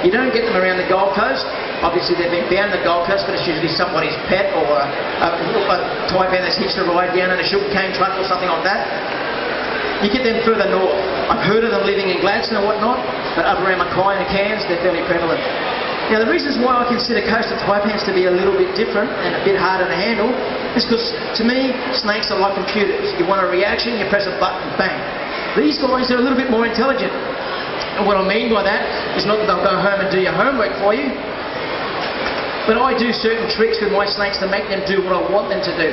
You don't get them around the Gold Coast. Obviously they've been found in the Gold Coast, but it's usually somebody's pet or a taipan that's hitched a ride down in a sugarcane truck or something like that. You get them further north. I've heard of them living in Gladstone or whatnot, but up around Mackay and the Cairns, they're fairly prevalent. Now the reasons why I consider coastal taipans to be a little bit different and a bit harder to handle is because, to me, snakes are like computers. You want a reaction, you press a button, bang. These guys are a little bit more intelligent. And what I mean by that is not that they'll go home and do your homework for you, but I do certain tricks with my snakes to make them do what I want them to do.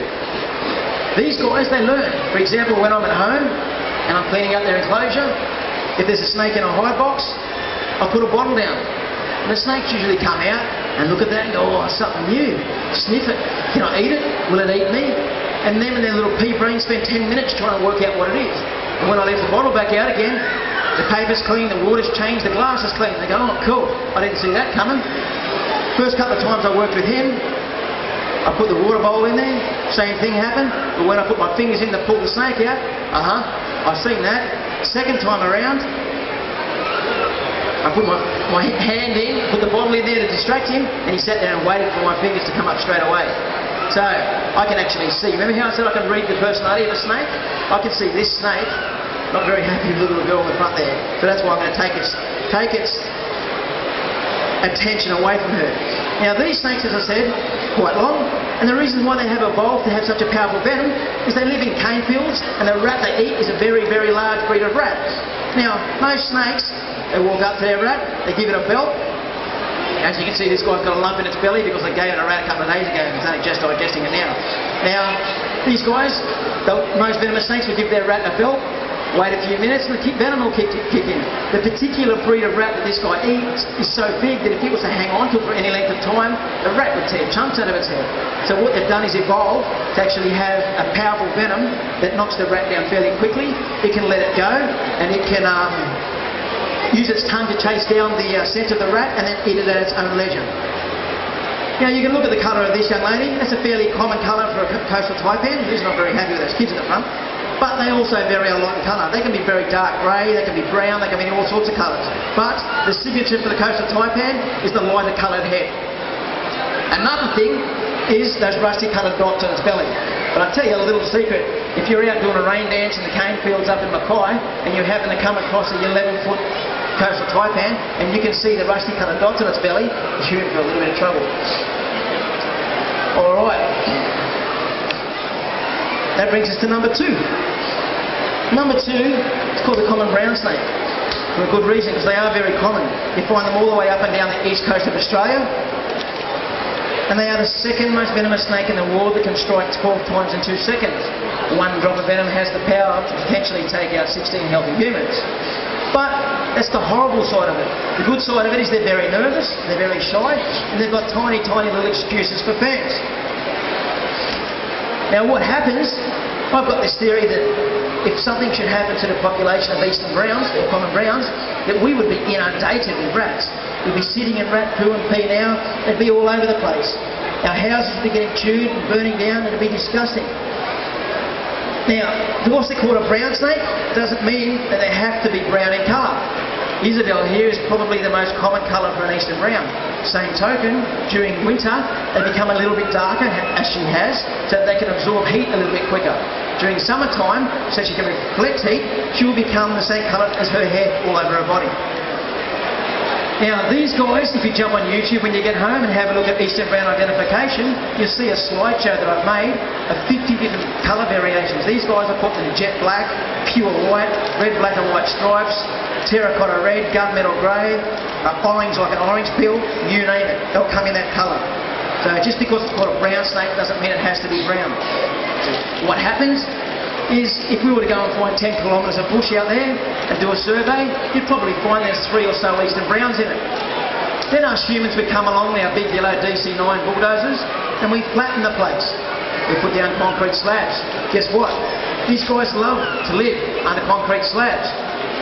These guys, they learn. For example, when I'm at home and I'm cleaning up their enclosure, if there's a snake in a hide box, I'll put a bottle down. And the snakes usually come out and look at that and go, oh, something new. Sniff it. Can I eat it? Will it eat me? And them and their little pea brains spend 10 minutes trying to work out what it is. And when I leave the bottle back out again, the paper's clean, the water's changed, the glass is clean. They go, oh, cool. I didn't see that coming. First couple of times I worked with him, I put the water bowl in there, same thing happened. But when I put my fingers in to pull the snake out, I've seen that. Second time around, I put my hand in, put the bottle in there to distract him, and he sat there and waited for my fingers to come up straight away. So I can actually see. Remember how I said I can read the personality of a snake? I can see this snake, not very happy with the little girl in the front there. So that's why I'm going to take its attention away from her. Now these snakes, as I said, quite long, and the reason why they have evolved to have such a powerful venom is they live in cane fields, and the rat they eat is a very, very large breed of rat. Now, most snakes, they walk up to their rat, they give it a belt. As you can see, this guy's got a lump in its belly because they gave it a rat a couple of days ago and it's only just digesting it now. Now, these guys, most venomous snakes will give their rat a belt, wait a few minutes and the venom will kick in. The particular breed of rat that this guy eats is so big that if he was to hang on to it for any length of time, the rat would tear chunks out of its head. So what they've done is evolve to actually have a powerful venom that knocks the rat down fairly quickly. It can let it go and it can use its tongue to chase down the scent of the rat and then eat it at its own leisure. Now you can look at the colour of this young lady. That's a fairly common colour for a coastal taipan. Who's not very happy with those kids in the front. But they also vary a lot in colour. They can be very dark grey, they can be brown, they can be all sorts of colours. But the signature for the coastal taipan is the lighter coloured head. Another thing is those rusty coloured dots on its belly. But I'll tell you a little secret. If you're out doing a rain dance in the cane fields up in Mackay and you happen to come across a 11-foot coastal taipan and you can see the rusty coloured dots on its belly, you're in for a little bit of trouble. Alright. That brings us to number 2. Number 2 is called the common brown snake. For a good reason, because they are very common. You find them all the way up and down the east coast of Australia. And they are the second most venomous snake in the world that can strike 12 times in 2 seconds. One drop of venom has the power to potentially take out 16 healthy humans. But that's the horrible side of it. The good side of it is they're very nervous, they're very shy, and they've got tiny, tiny little excuses for fans. Now what happens, I've got this theory that if something should happen to the population of eastern browns, or common browns, that we would be inundated with rats. We'd be sitting in rat poo and pee now, they'd be all over the place. Our houses would be getting chewed and burning down, and it'd be disgusting. Now, because they're called a brown snake doesn't mean that they have to be brown in colour. Isabel here is probably the most common colour for an eastern brown. Same token, during winter they become a little bit darker, as she has, so that they can absorb heat a little bit quicker. During summertime, so she can reflect heat, she will become the same colour as her hair all over her body. Now these guys, if you jump on YouTube when you get home and have a look at eastern brown identification, you'll see a slideshow that I've made of 50 different colour variations. These guys are put in jet black, pure white, red, black and white stripes, terracotta red, gunmetal grey, orange like an orange peel, you name it, they'll come in that colour. So just because it's called a brown snake doesn't mean it has to be brown. What happens is if we were to go and find 10 kilometres of bush out there and do a survey, you'd probably find there's 3 or so eastern browns in it. Then us humans would come along with our big yellow DC9 bulldozers and we flatten the place. We put down concrete slabs. Guess what? These guys love to live under concrete slabs.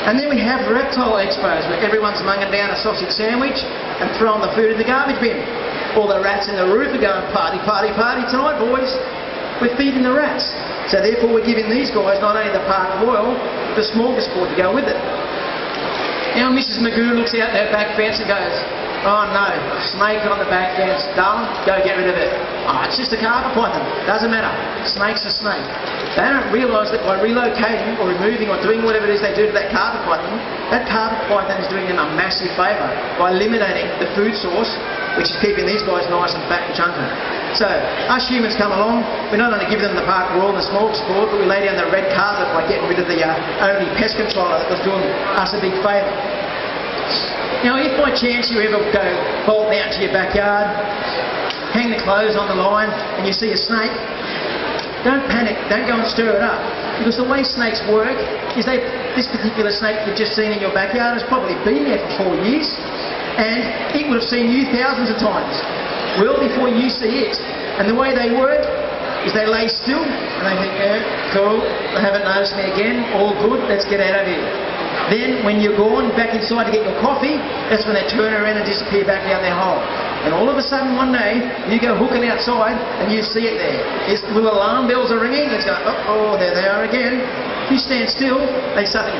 And then we have Reptile Expos where everyone's munging down a sausage sandwich and throwing the food in the garbage bin. All the rats in the roof are going party, party, party tonight, boys. We're feeding the rats. So therefore we're giving these guys not only the park royal, but the smorgasbord to go with it. Now Mrs. Magoo looks out their back fence and goes, oh no, snake on the back fence, darling, go get rid of it. Oh, it's just a carpet python, doesn't matter, snake's a snake. They don't realise that by relocating or removing or doing whatever it is they do to that carpet python is doing them a massive favour by eliminating the food source, which is keeping these guys nice and fat and chunky. So, us humans come along, we not only give them the park roll and the smorgasbord, but we lay down the red carpet by getting rid of the only pest controller that was doing us a big favour. Now, if by chance you ever go bolting out to your backyard, hang the clothes on the line, and you see a snake, don't panic, don't go and stir it up. Because the way snakes work is this particular snake you've just seen in your backyard has probably been there for 4 years, and it would have seen you thousands of times, well before you see it. And the way they work is they lay still, and they think, yeah, cool, they haven't noticed me again, all good, let's get out of here. Then, when you're gone back inside to get your coffee, that's when they turn around and disappear back down their hole. And all of a sudden, one day, you go hooking outside and you see it there. Its little alarm bells are ringing, it's going, oh, there they are again. If you stand still, they suddenly,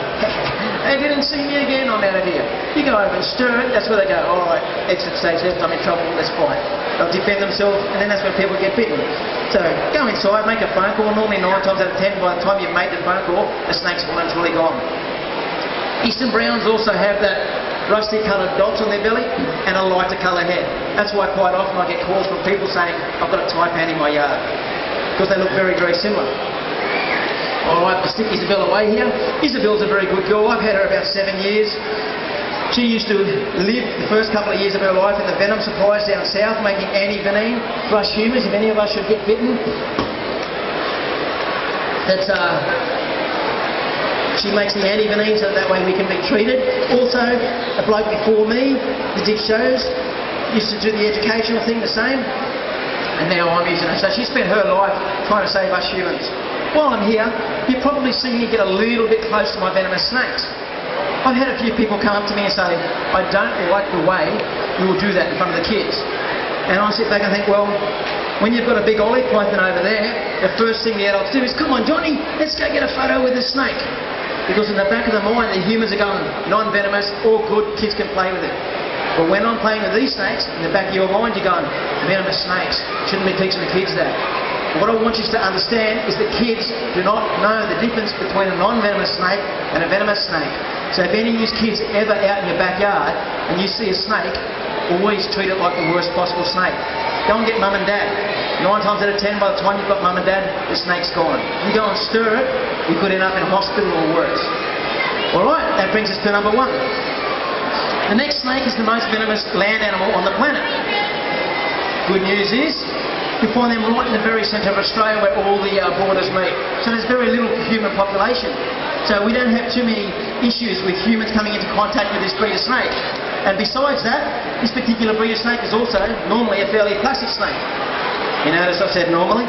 they didn't see me again, I'm out of here. You go over and stir it, that's where they go, alright, exit stage left, I'm in trouble, let's fight. They'll defend themselves, and then that's when people get bitten. So, go inside, make a phone call, normally 9 times out of 10, by the time you've made the phone call, the snake's voluntarily gone. Eastern browns also have that rusty coloured dots on their belly and a lighter coloured head. That's why quite often I get calls from people saying, I've got a taipan in my yard, because they look very, very similar. Alright, I'll stick Isabel away here. Isabel's a very good girl. I've had her about 7 years. She used to live the first couple of years of her life in the venom supplies down south, making anti-venin for us humans, if any of us should get bitten. That's she makes the anti-venin so that way we can be treated. Also, a bloke before me that did shows used to do the educational thing the same, and now I'm using it. So she spent her life trying to save us humans. While I'm here, you've probably seen me get a little bit close to my venomous snakes. I've had a few people come up to me and say, I don't like the way you will do that in front of the kids. And I sit back and think, well, when you've got a big olive python over there, the first thing the adults do is, come on Johnny, let's go get a photo with the snake. Because in the back of the mind, the humans are going, non-venomous, all good, kids can play with it. But when I'm playing with these snakes, in the back of your mind you're going, venomous snakes, shouldn't be teaching the kids that. What I want you to understand is that kids do not know the difference between a non-venomous snake and a venomous snake. So if any of you kids are ever out in your backyard and you see a snake, always treat it like the worst possible snake. Go and get mum and dad. 9 times out of 10, by the time you've got mum and dad, the snake's gone. You go and stir it, you could end up in hospital or worse. Alright, that brings us to number 1. The next snake is the most venomous land animal on the planet. Good news is, you find them right in the very centre of Australia where all the borders meet. So there's very little human population. So we don't have too many issues with humans coming into contact with this breed of snake. And besides that, this particular breed of snake is also normally a fairly plastic snake. You notice I said normally?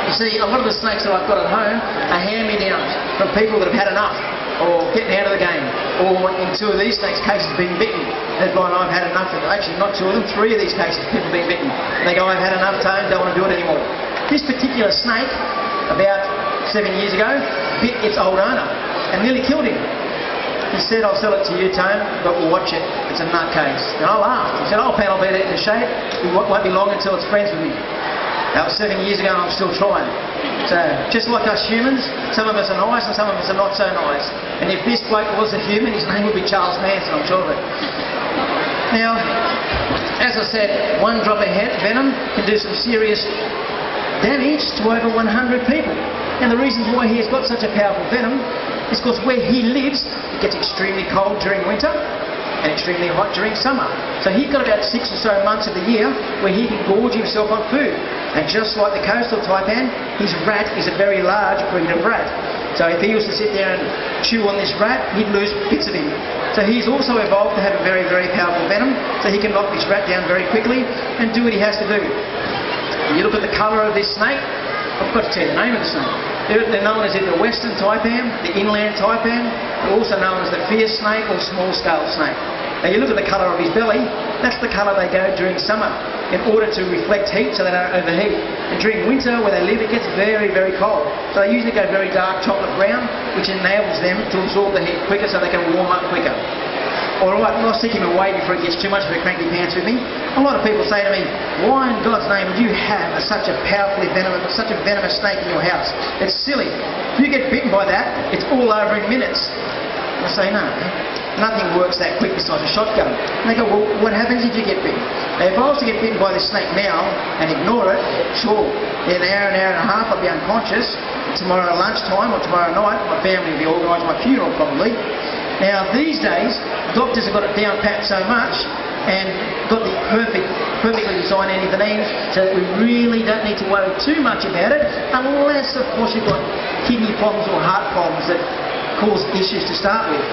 You see, a lot of the snakes that I've got at home are hand-me-downs from people that have had enough, or getting out of the game, or in 2 of these snakes' cases being bitten. They've gone, I've had enough. Actually, not 2 of them, 3 of these cases, people being bitten. And they go, I've had enough, Tone, don't want to do it anymore. This particular snake, about 7 years ago, bit its old owner and nearly killed him. He said, I'll sell it to you, Tone, but watch it. It's a nutcase. And I laughed. He said, oh, Pat, I'll be there in the shape. It won't be long until it's friends with me. That was 7 years ago and I'm still trying. So, just like us humans, some of us are nice and some of us are not so nice. And if this bloke was a human, his name would be Charles Manson, I'm sure of it. Now, as I said, 1 drop of venom can do some serious damage to over 100 people. And the reason why he has got such a powerful venom is because where he lives, it gets extremely cold during winter and extremely hot during summer. So he's got about 6 or so months of the year where he can gorge himself on food. And just like the coastal taipan, his rat is a very large breed of rat. So if he was to sit there and chew on this rat, he'd lose bits of him. So he's also evolved to have a very, very powerful venom, so he can knock this rat down very quickly and do what he has to do. You look at the colour of this snake, I've got to tell you the name of the snake. They're known as either the western taipan, the inland taipan, or also known as the fierce snake or small-scale snake. Now you look at the colour of his belly, that's the colour they go during summer in order to reflect heat so they don't overheat. And during winter where they live it gets very, very cold. So they usually go very dark chocolate brown, which enables them to absorb the heat quicker so they can warm up quicker. all right, I'll stick him away before he gets too much of a cranky pants with me. A lot of people say to me, why in God's name do you have such a venomous snake in your house? It's silly. If you get bitten by that, it's all over in minutes. I say, no, nothing works that quick besides a shotgun. And they go, well, what happens if you get bitten? Now, if I was to get bitten by this snake now and ignore it, sure, in an hour and a half I'd be unconscious. Tomorrow lunchtime or tomorrow night, my family will be organising my funeral probably. Now, these days, doctors have got it down pat so much and got the perfectly designed antivenin so that we really don't need to worry too much about it, unless, of course, you've got kidney problems or heart problems that cause issues to start with.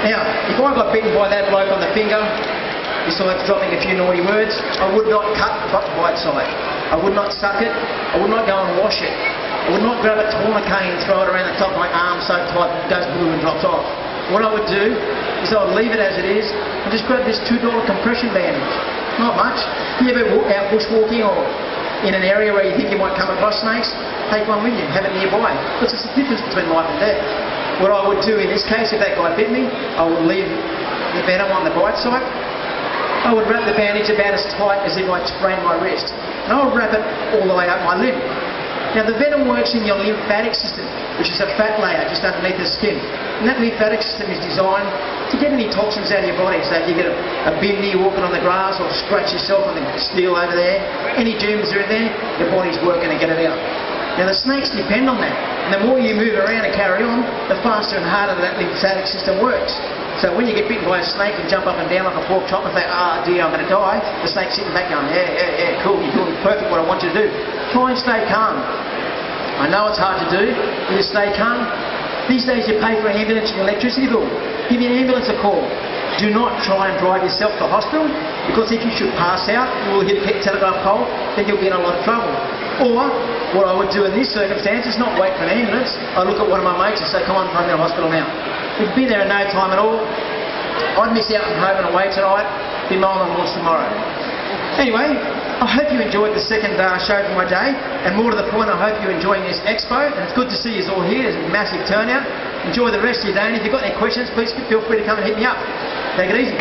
Now, if I got bitten by that bloke on the finger, besides dropping a few naughty words, I would not cut the bite side. I would not suck it. I would not go and wash it. I would not grab a tourniquet and throw it around the top of my arm so tight it goes blue and drops off. What I would do is I would leave it as it is and just grab this $2 compression bandage. Not much. If you ever out bushwalking or in an area where you think you might come across snakes, take one with you, have it nearby. Because there's a difference between life and death. What I would do in this case, if that guy bit me, I would leave the venom on the bite site. I would wrap the bandage about as tight as if I'd sprained my wrist. And I would wrap it all the way up my limb. Now the venom works in your lymphatic system, which is a fat layer just underneath the skin. And that lymphatic system is designed to get any toxins out of your body. So if you get a bimini walking on the grass or scratch yourself on the steel over there, any germs are in there, your body's working to get it out. Now the snakes depend on that. And the more you move around and carry on, the faster and harder that lymphatic system works. So when you get bitten by a snake and jump up and down like a pork chop and think, ah, dear, I'm going to die, the snake's sitting back going, yeah, cool, you're doing perfect what I want you to do. Try and stay calm. I know it's hard to do, but you stay calm. These days you pay for an ambulance and electricity bill. Give your ambulance a call. Do not try and drive yourself to hospital, because if you should pass out, you will hit a telegraph pole, then you'll be in a lot of trouble. Or, what I would do in this circumstance is not wait for an ambulance. I'd look at one of my mates and say, come on, I'm in the hospital now. We'd be there in no time at all. I'd miss out on home and away tonight, be mowing the horse tomorrow. Anyway, I hope you enjoyed the second show for my day, and more to the point, I hope you're enjoying this expo, and it's good to see you all here. There's a massive turnout. Enjoy the rest of your day, and if you've got any questions, please feel free to come and hit me up. Take it easy.